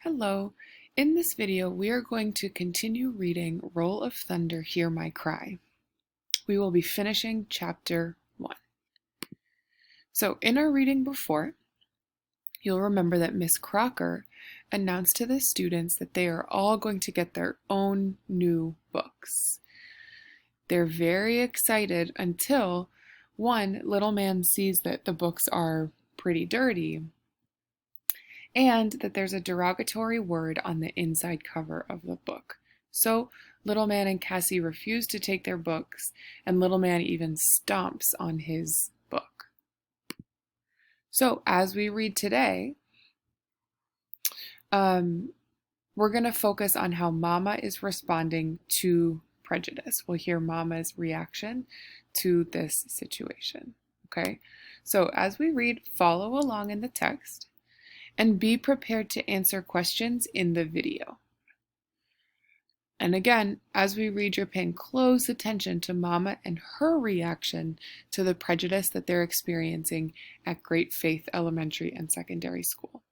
Hello. In this video, we are going to continue reading Roll of Thunder, Hear My Cry. We will be finishing chapter 1. So in our reading before, you'll remember that Miss Crocker announced to the students that they are all going to get their own new books. They're very excited until one little man sees that the books are pretty dirty and that there's a derogatory word on the inside cover of the book. So Little Man and Cassie refuse to take their books, and Little Man even stomps on his book. So as we read today, we're going to focus on how Mama is responding to prejudice. We'll hear Mama's reaction to this situation. Okay, so as we read, follow along in the text and be prepared to answer questions in the video. And again, as we read, you're paying close attention to Mama and her reaction to the prejudice that they're experiencing at Great Faith Elementary and Secondary School.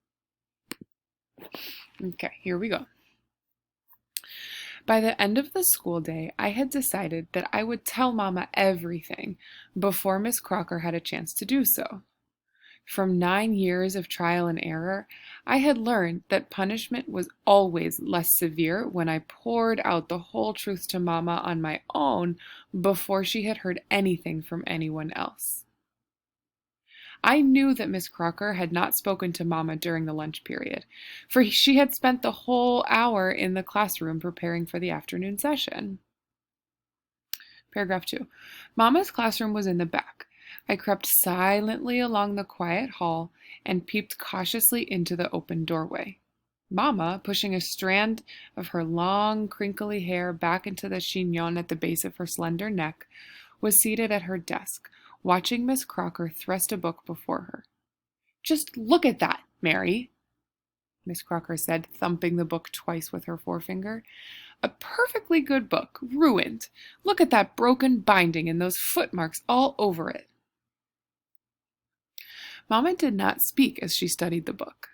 Okay, here we go. By the end of the school day, I had decided that I would tell Mama everything before Miss Crocker had a chance to do so. From 9 years of trial and error, I had learned that punishment was always less severe when I poured out the whole truth to Mama on my own before she had heard anything from anyone else. I knew that Miss Crocker had not spoken to Mama during the lunch period, for she had spent the whole hour in the classroom preparing for the afternoon session. Paragraph 2. Mama's classroom was in the back. I crept silently along the quiet hall and peeped cautiously into the open doorway. Mama, pushing a strand of her long, crinkly hair back into the chignon at the base of her slender neck, was seated at her desk, watching Miss Crocker thrust a book before her. "Just look at that, Mary," Miss Crocker said, thumping the book twice with her forefinger. "A perfectly good book, ruined. Look at that broken binding and those footmarks all over it." Mama did not speak as she studied the book.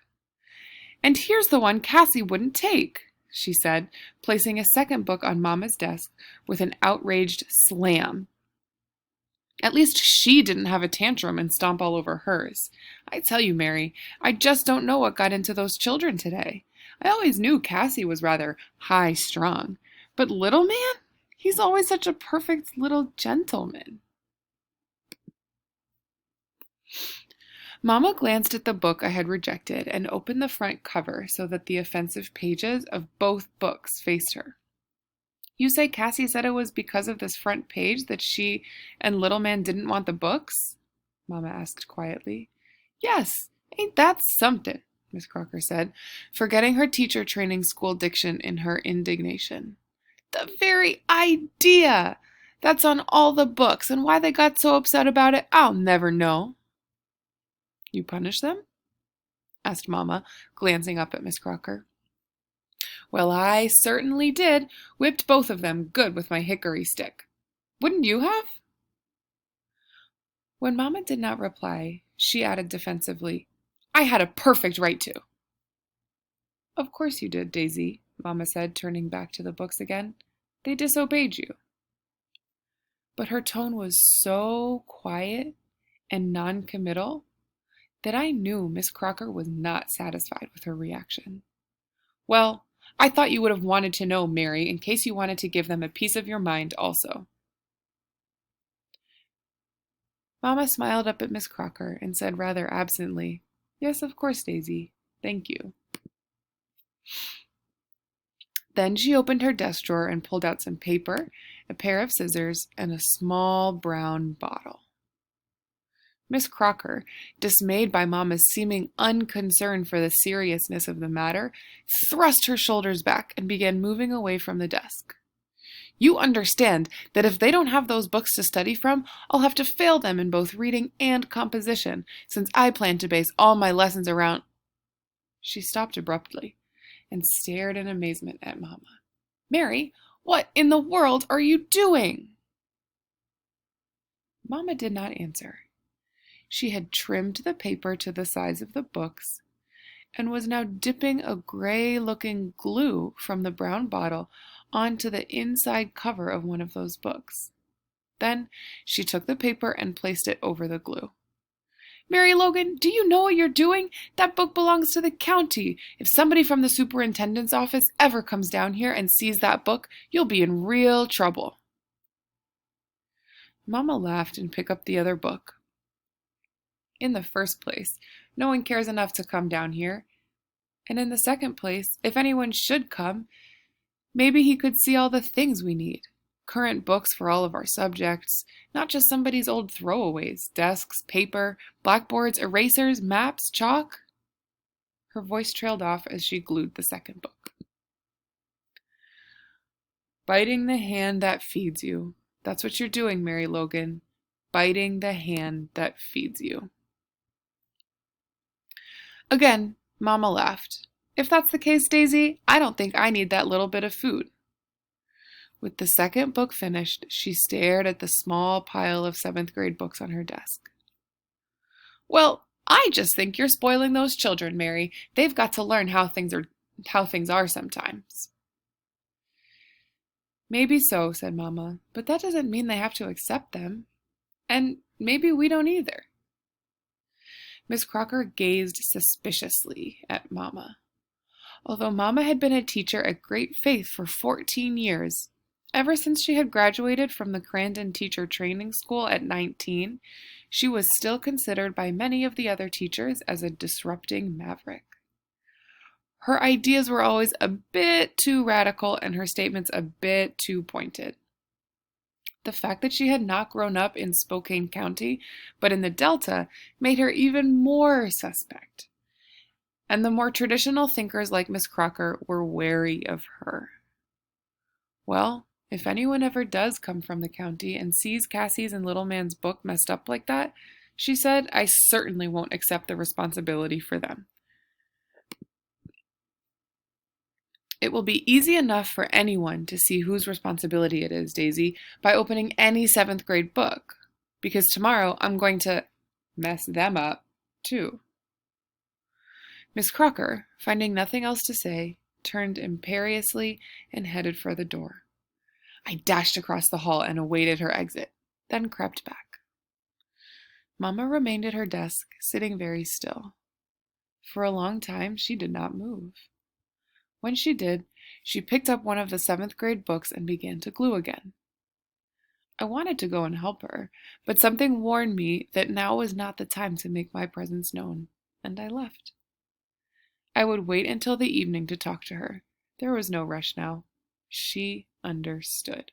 "And here's the one Cassie wouldn't take," she said, placing a second book on Mama's desk with an outraged slam. "At least she didn't have a tantrum and stomp all over hers. I tell you, Mary, I just don't know what got into those children today. I always knew Cassie was rather high-strung, but Little Man? He's always such a perfect little gentleman." Mama glanced at the book I had rejected and opened the front cover so that the offensive pages of both books faced her. "You say Cassie said it was because of this front page that she and Little Man didn't want the books?" Mama asked quietly. "Yes, ain't that something?" Miss Crocker said, forgetting her teacher training school diction in her indignation. "The very idea! That's on all the books, and why they got so upset about it, I'll never know." "You punish them?" asked Mama, glancing up at Miss Crocker. "Well, I certainly did. Whipped both of them good with my hickory stick. Wouldn't you have?" When Mama did not reply, she added defensively, "I had a perfect right to." "Of course you did, Daisy," Mama said, turning back to the books again. "They disobeyed you." But her tone was so quiet and non-committal that I knew Miss Crocker was not satisfied with her reaction. "Well, I thought you would have wanted to know, Mary, in case you wanted to give them a piece of your mind also." Mama smiled up at Miss Crocker and said rather absently, "Yes, of course, Daisy. Thank you." Then she opened her desk drawer and pulled out some paper, a pair of scissors, and a small brown bottle. Miss Crocker, dismayed by Mama's seeming unconcern for the seriousness of the matter, thrust her shoulders back and began moving away from the desk. "You understand that if they don't have those books to study from, I'll have to fail them in both reading and composition, since I plan to base all my lessons around—" She stopped abruptly and stared in amazement at Mama. "Mary, what in the world are you doing?" Mama did not answer. She had trimmed the paper to the size of the books and was now dipping a gray-looking glue from the brown bottle onto the inside cover of one of those books. Then she took the paper and placed it over the glue. "Mary Logan, do you know what you're doing? That book belongs to the county. If somebody from the superintendent's office ever comes down here and sees that book, you'll be in real trouble." Mama laughed and picked up the other book. "In the first place, no one cares enough to come down here. And in the second place, if anyone should come, maybe he could see all the things we need. Current books for all of our subjects, not just somebody's old throwaways, desks, paper, blackboards, erasers, maps, chalk." Her voice trailed off as she glued the second book. "Biting the hand that feeds you. That's what you're doing, Mary Logan. Biting the hand that feeds you." Again, Mama laughed. "If that's the case, Daisy, I don't think I need that little bit of food." With the second book finished, she stared at the small pile of 7th grade books on her desk. "Well, I just think you're spoiling those children, Mary. They've got to learn how things are sometimes." "Maybe so," said Mama, "but that doesn't mean they have to accept them. And maybe we don't either." Miss Crocker gazed suspiciously at Mama. Although Mama had been a teacher at Great Faith for 14 years, ever since she had graduated from the Crandon Teacher Training School at 19, she was still considered by many of the other teachers as a disrupting maverick. Her ideas were always a bit too radical and her statements a bit too pointed. The fact that she had not grown up in Spokane County, but in the Delta, made her even more suspect. And the more traditional thinkers like Miss Crocker were wary of her. "Well, if anyone ever does come from the county and sees Cassie's and Little Man's book messed up like that," she said, "I certainly won't accept the responsibility for them. It will be easy enough for anyone to see whose responsibility it is, Daisy, by opening any 7th grade book, because tomorrow I'm going to mess them up, too." Miss Crocker, finding nothing else to say, turned imperiously and headed for the door. I dashed across the hall and awaited her exit, then crept back. Mama remained at her desk, sitting very still. For a long time, she did not move. When she did, she picked up one of the 7th grade books and began to glue again. I wanted to go and help her, but something warned me that now was not the time to make my presence known, and I left. I would wait until the evening to talk to her. There was no rush now. She understood.